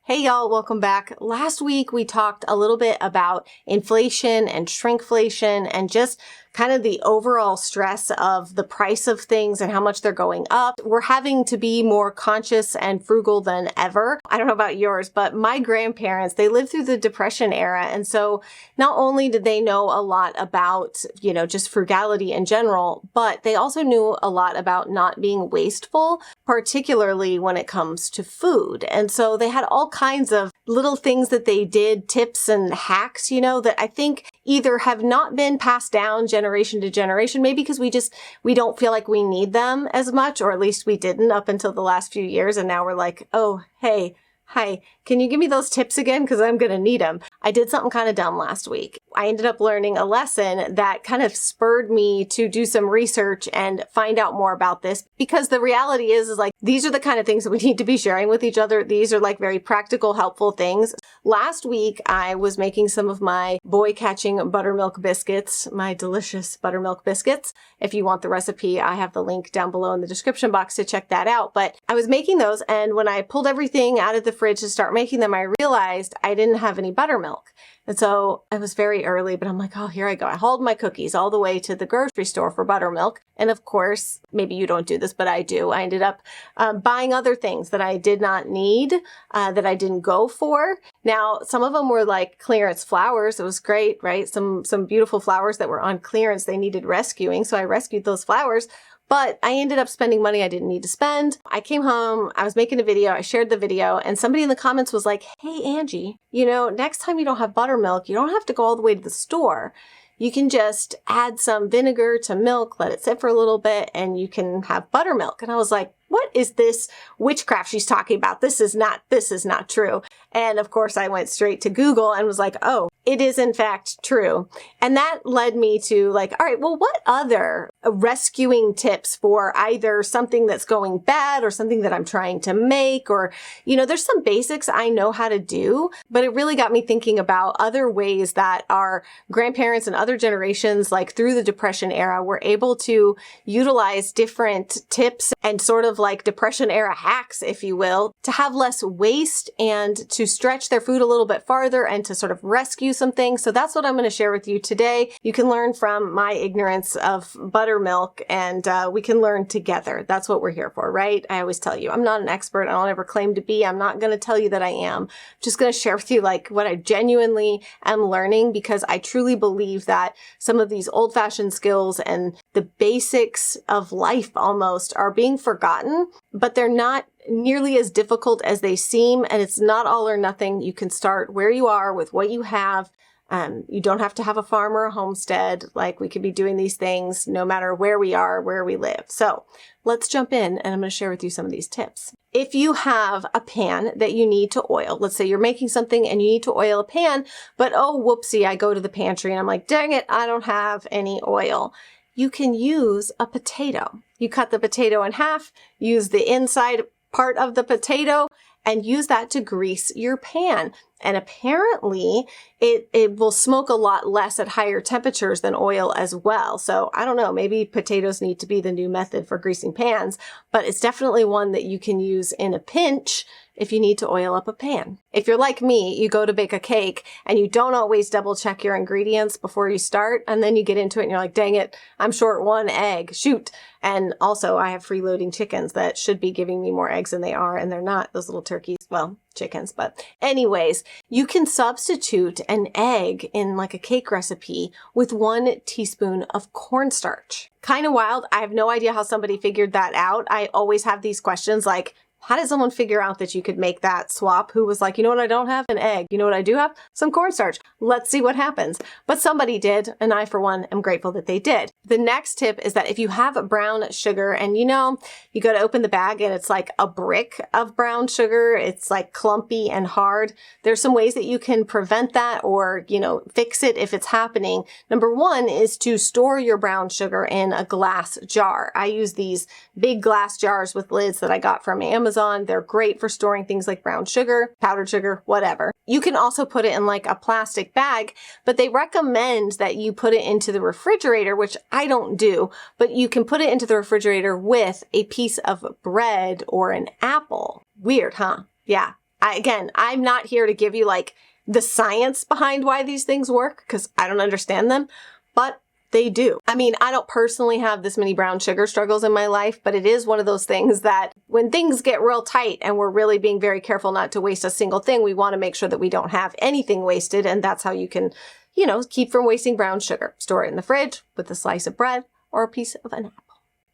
Hey y'all, welcome back. Last week we talked a little bit about inflation and shrinkflation and just kind of the overall stress of the price of things and how much they're going up. We're having to be more conscious and frugal than ever. I don't know about yours, but my grandparents, they lived through the Depression era. And so not only did they know a lot about, just frugality in general, but they also knew a lot about not being wasteful, particularly when it comes to food. And so they had all kinds of little things that they did, tips and hacks, that I think either have not been passed down generation to generation, maybe because we don't feel like we need them as much, or at least we didn't up until the last few years. And now we're like, oh, hey, hi, can you give me those tips again? Because I'm going to need them. I did something kind of dumb last week. I ended up learning a lesson that kind of spurred me to do some research and find out more about this, because the reality is like, these are the kind of things that we need to be sharing with each other. These are like very practical, helpful things. Last week, I was making some of my boy catching buttermilk biscuits, my delicious buttermilk biscuits. If you want the recipe, I have the link down below in the description box to check that out. But I was making those, and when I pulled everything out of the fridge to start making them, I realized I didn't have any buttermilk. And so it was very early, but I'm like, oh, here I go. I hauled my cookies all the way to the grocery store for buttermilk. And of course, maybe you don't do this, but I do. I ended up buying other things that I did not need, that I didn't go for. Now, some of them were like clearance flowers. It was great, right? Some beautiful flowers that were on clearance. They needed rescuing. So I rescued those flowers. But I ended up spending money I didn't need to spend. I came home, I was making a video, I shared the video, and somebody in the comments was like, hey, Angie, next time you don't have buttermilk, you don't have to go all the way to the store. You can just add some vinegar to milk, let it sit for a little bit, and you can have buttermilk. And I was like, what is this witchcraft she's talking about? This is not true. And of course, I went straight to Google and was like, oh, it is in fact true. And that led me to like, all right, well, what other rescuing tips for either something that's going bad or something that I'm trying to make, or, there's some basics I know how to do, but it really got me thinking about other ways that our grandparents and other generations, like through the Depression era, were able to utilize different tips and sort of like Depression era hacks, if you will, to have less waste and to stretch their food a little bit farther and to sort of rescue some things. So that's what I'm going to share with you today. You can learn from my ignorance of buttermilk, and we can learn together. That's what we're here for, right? I always tell you, I'm not an expert. I don't ever claim to be. I'm not going to tell you that I am. I'm just going to share with you like what I genuinely am learning, because I truly believe that some of these old-fashioned skills and the basics of life almost are being forgotten, but they're not nearly as difficult as they seem. And it's not all or nothing. You can start where you are with what you have. You don't have to have a farm or a homestead. Like, we could be doing these things no matter where we are, where we live. So let's jump in, and I'm going to share with you some of these tips. If you have a pan that you need to oil, let's say you're making something and you need to oil a pan, but oh, whoopsie, I go to the pantry and I'm like, dang it, I don't have any oil. You can use a potato. You cut the potato in half, use the inside part of the potato, and use that to grease your pan. And apparently it will smoke a lot less at higher temperatures than oil as well. So I don't know, maybe potatoes need to be the new method for greasing pans, but it's definitely one that you can use in a pinch if you need to oil up a pan. If you're like me, you go to bake a cake and you don't always double check your ingredients before you start, and then you get into it and you're like, dang it, I'm short one egg, shoot. And also I have freeloading chickens that should be giving me more eggs than they are, and they're not, those little turkeys, well, chickens. But anyways, you can substitute an egg in like a cake recipe with 1 teaspoon of cornstarch. Kind of wild. I have no idea how somebody figured that out. I always have these questions like, how did someone figure out that you could make that swap? Who was like, you know what I don't have? An egg. You know what I do have? Some cornstarch. Let's see what happens. But somebody did, and I, for one, am grateful that they did. The next tip is that if you have brown sugar and you go to open the bag and it's like a brick of brown sugar, it's like clumpy and hard. There's some ways that you can prevent that or, fix it if it's happening. Number one is to store your brown sugar in a glass jar. I use these big glass jars with lids that I got from Amazon. They're great for storing things like brown sugar, powdered sugar, whatever. You can also put it in like a plastic bag, but they recommend that you put it into the refrigerator, which I don't do, but you can put it into the refrigerator with a piece of bread or an apple. Weird, huh? Yeah. Again, I'm not here to give you like the science behind why these things work, because I don't understand them, but they do. I mean, I don't personally have this many brown sugar struggles in my life, but it is one of those things that when things get real tight and we're really being very careful not to waste a single thing, we want to make sure that we don't have anything wasted. And that's how you can, keep from wasting brown sugar. Store it in the fridge with a slice of bread or a piece of an apple.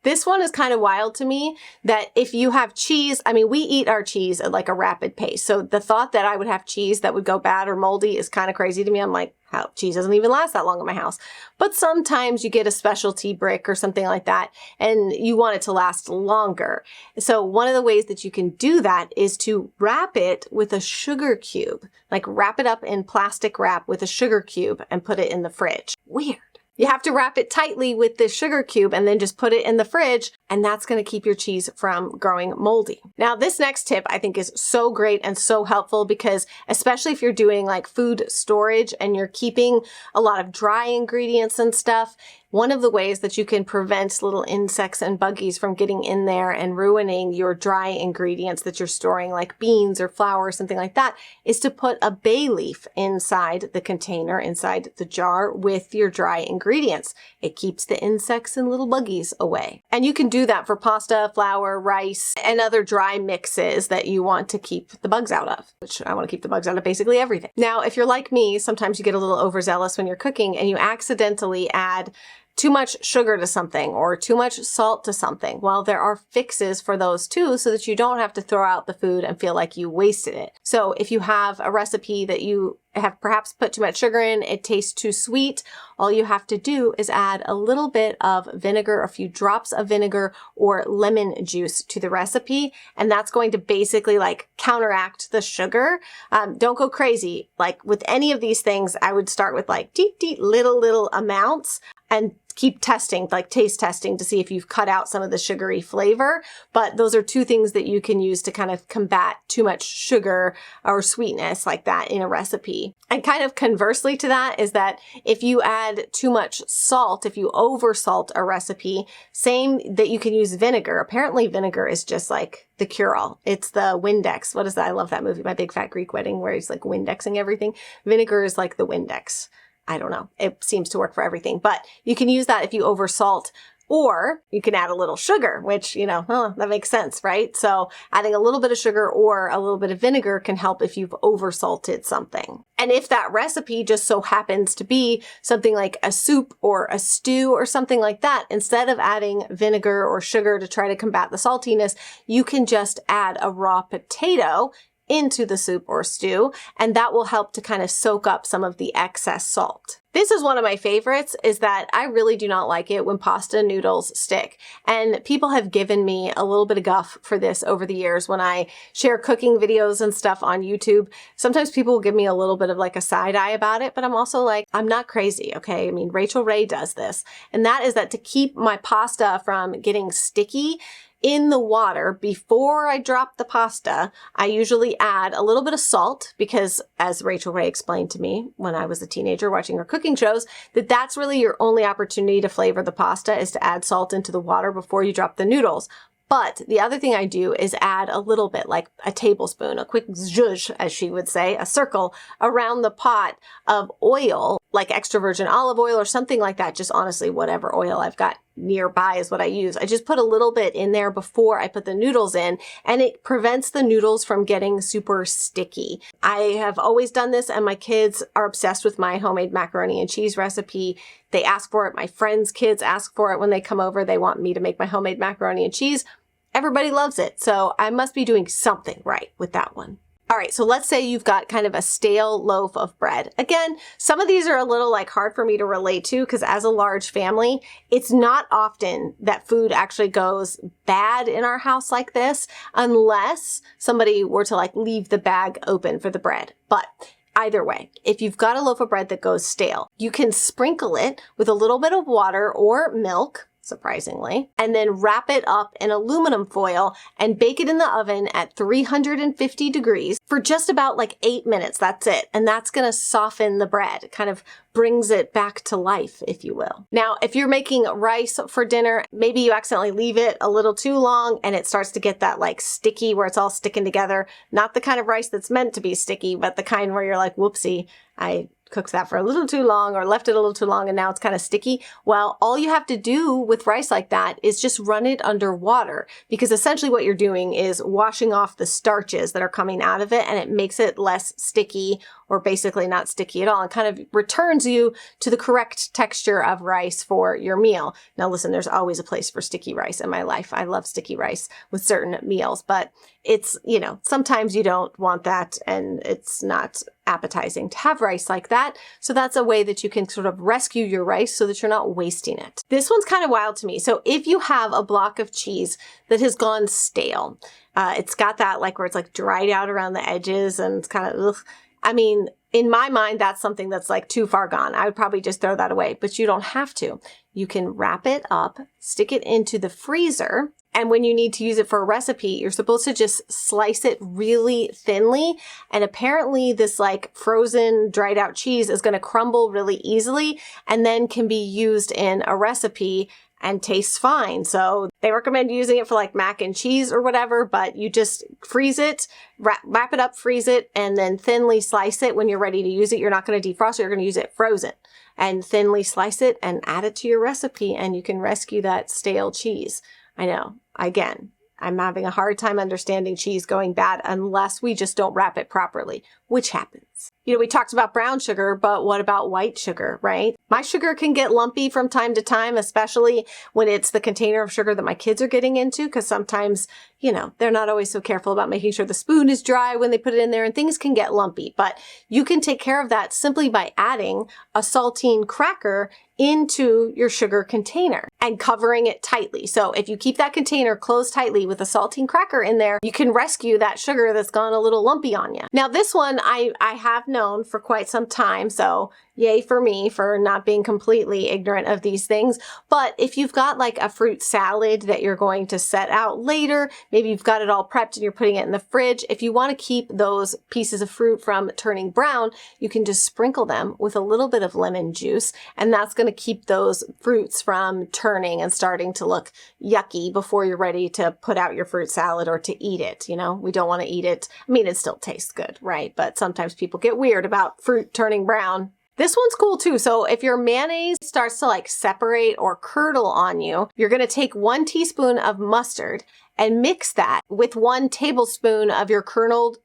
This one is kind of wild to me that if you have cheese, I mean, we eat our cheese at like a rapid pace. So the thought that I would have cheese that would go bad or moldy is kind of crazy to me. I'm like, how cheese doesn't even last that long in my house. But sometimes you get a specialty brick or something like that and you want it to last longer. So one of the ways that you can do that is to wrap it with a sugar cube, like wrap it up in plastic wrap with a sugar cube and put it in the fridge. Weird. You have to wrap it tightly with this sugar cube and then just put it in the fridge, and that's going to keep your cheese from growing moldy. Now, this next tip I think is so great and so helpful because especially if you're doing like food storage and you're keeping a lot of dry ingredients and stuff, one of the ways that you can prevent little insects and buggies from getting in there and ruining your dry ingredients that you're storing, like beans or flour or something like that, is to put a bay leaf inside the container, inside the jar with your dry ingredients. It keeps the insects and little buggies away. And you can do that for pasta, flour, rice, and other dry mixes that you want to keep the bugs out of, which I want to keep the bugs out of basically everything. Now, if you're like me, sometimes you get a little overzealous when you're cooking and you accidentally add too much sugar to something or too much salt to something. Well, there are fixes for those too, so that you don't have to throw out the food and feel like you wasted it. So if you have a recipe that you have perhaps put too much sugar in, it tastes too sweet, all you have to do is add a little bit of vinegar, a few drops of vinegar or lemon juice to the recipe. And that's going to basically like counteract the sugar. Don't go crazy. Like with any of these things, I would start with like little amounts and keep testing, like taste testing to see if you've cut out some of the sugary flavor. But those are two things that you can use to kind of combat too much sugar or sweetness like that in a recipe. And kind of conversely to that is that if you add too much salt, if you over salt a recipe, same that you can use vinegar. Apparently vinegar is just like the cure-all. It's the Windex. What is that? I love that movie, My Big Fat Greek Wedding, where he's like Windexing everything. Vinegar is like the Windex. I don't know. It seems to work for everything, but you can use that if you over salt, or you can add a little sugar, which, that makes sense, right? So adding a little bit of sugar or a little bit of vinegar can help if you've over salted something. And if that recipe just so happens to be something like a soup or a stew or something like that, instead of adding vinegar or sugar to try to combat the saltiness, you can just add a raw potato into the soup or stew, and that will help to kind of soak up some of the excess salt. This is one of my favorites, is that I really do not like it when pasta noodles stick. And people have given me a little bit of guff for this over the years when I share cooking videos and stuff on YouTube. Sometimes people will give me a little bit of like a side eye about it, but I'm also like, I'm not crazy, okay? I mean, Rachel Ray does this. And that is that to keep my pasta from getting sticky in the water before I drop the pasta, I usually add a little bit of salt because, as Rachel Ray explained to me when I was a teenager watching her cooking shows, that's really your only opportunity to flavor the pasta is to add salt into the water before you drop the noodles. But the other thing I do is add a little bit, like a tablespoon, a quick zhuzh, as she would say, a circle around the pot of oil, like extra virgin olive oil or something like that. Just honestly, whatever oil I've got nearby is what I use. I just put a little bit in there before I put the noodles in, and it prevents the noodles from getting super sticky. I have always done this, and my kids are obsessed with my homemade macaroni and cheese recipe. They ask for it. My friends' kids ask for it when they come over. They want me to make my homemade macaroni and cheese. Everybody loves it. So I must be doing something right with that one. All right, so let's say you've got kind of a stale loaf of bread. Again, some of these are a little like hard for me to relate to because as a large family, it's not often that food actually goes bad in our house like this unless somebody were to like leave the bag open for the bread. But either way, if you've got a loaf of bread that goes stale, you can sprinkle it with a little bit of water or milk surprisingly, and then wrap it up in aluminum foil and bake it in the oven at 350 degrees for just about like 8 minutes. That's it. And that's going to soften the bread. It kind of brings it back to life, if you will. Now, if you're making rice for dinner, maybe you accidentally leave it a little too long and it starts to get that like sticky where it's all sticking together. Not the kind of rice that's meant to be sticky, but the kind where you're like, whoopsie, I cooked that for a little too long or left it a little too long and now it's kind of sticky. Well, all you have to do with rice like that is just run it under water, because essentially what you're doing is washing off the starches that are coming out of it, and it makes it less sticky, or basically not sticky at all, and kind of returns you to the correct texture of rice for your meal. Now listen, there's always a place for sticky rice in my life. I love sticky rice with certain meals, but it's, you know, sometimes you don't want that and it's not appetizing to have rice like that. So that's a way that you can sort of rescue your rice so that you're not wasting it. This one's kind of wild to me. So if you have a block of cheese that has gone stale, it's got that like where it's like dried out around the edges and it's kind of, ugh. I mean, in my mind, that's something that's like too far gone. I would probably just throw that away, but you don't have to. You can wrap it up, stick it into the freezer, and when you need to use it for a recipe, you're supposed to just slice it really thinly. And apparently this like frozen dried out cheese is going to crumble really easily and then can be used in a recipe and tastes fine. So they recommend using it for like mac and cheese or whatever, but you just freeze it, wrap it up, freeze it, and then thinly slice it when you're ready to use it. You're not going to defrost it. You're going to use it frozen, and thinly slice it and add it to your recipe, and you can rescue that stale cheese. I know, again, I'm having a hard time understanding cheese going bad unless we just don't wrap it properly, which happens. You know, we talked about brown sugar, but what about white sugar, right? My sugar can get lumpy from time to time, especially when it's the container of sugar that my kids are getting into, because sometimes, you know, they're not always so careful about making sure the spoon is dry when they put it in there, and things can get lumpy. But you can take care of that simply by adding a saltine cracker into your sugar container and covering it tightly. So if you keep that container closed tightly with a saltine cracker in there, you can rescue that sugar that's gone a little lumpy on you. Now this one I have known for quite some time, so yay for me for not being completely ignorant of these things. But if you've got like a fruit salad that you're going to set out later, maybe you've got it all prepped and you're putting it in the fridge. If you want to keep those pieces of fruit from turning brown, you can just sprinkle them with a little bit of lemon juice, and that's going to keep those fruits from turning and starting to look yucky before you're ready to put out your fruit salad or to eat it. You know, we don't want to eat it. I mean, it still tastes good, right? But sometimes people get weird about fruit turning brown. This one's cool too. So if your mayonnaise starts to like separate or curdle on you, you're going to take 1 teaspoon of mustard and mix that with 1 tablespoon of your curdled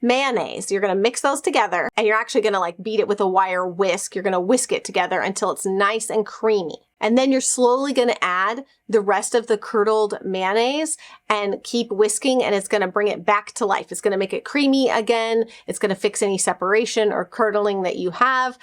mayonnaise. You're going to mix those together, and you're actually going to like beat it with a wire whisk. You're going to whisk it together until it's nice and creamy. And then you're slowly going to add the rest of the curdled mayonnaise and keep whisking, and it's going to bring it back to life. It's going to make it creamy again. It's going to fix any separation or curdling that you have.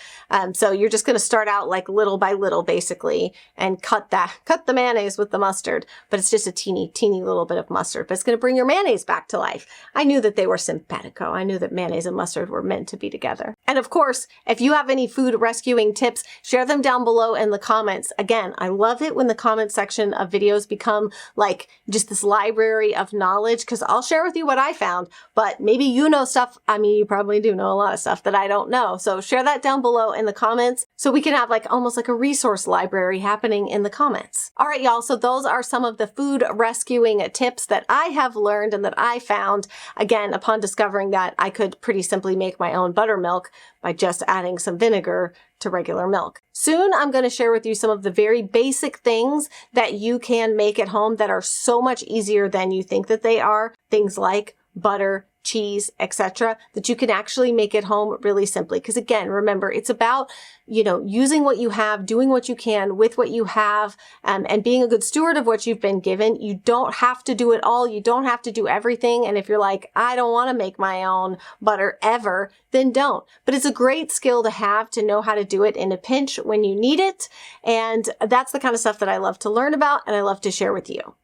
So you're just going to start out like little by little, basically, and cut the mayonnaise with the mustard, but it's just a teeny little bit of mustard, but it's going to bring your mayonnaise back to life. I knew that they were simpatico. I knew that mayonnaise and mustard were meant to be together. And of course, if you have any food rescuing tips, share them down below in the comments. Again, I love it when the comment section of videos become like just this library of knowledge, because I'll share with you what I found, but maybe you know stuff. I mean, you probably do know a lot of stuff that I don't know. So share that down below in the comments so we can have like almost like a resource library happening in the comments. All right, y'all. So those are some of the food rescuing tips that I have learned and that I found, again, upon discovering that I could pretty simply make my own buttermilk by just adding some vinegar to regular milk. Soon, I'm going to share with you some of the very basic things that you can make at home that are so much easier than you think that they are. Things like butter, cheese, etc., that you can actually make at home really simply. Because again, remember, it's about, you know, using what you have, doing what you can with what you have, and being a good steward of what you've been given. You don't have to do it all. You don't have to do everything. And if you're like, I don't want to make my own butter ever, then don't. But it's a great skill to have, to know how to do it in a pinch when you need it. And that's the kind of stuff that I love to learn about and I love to share with you.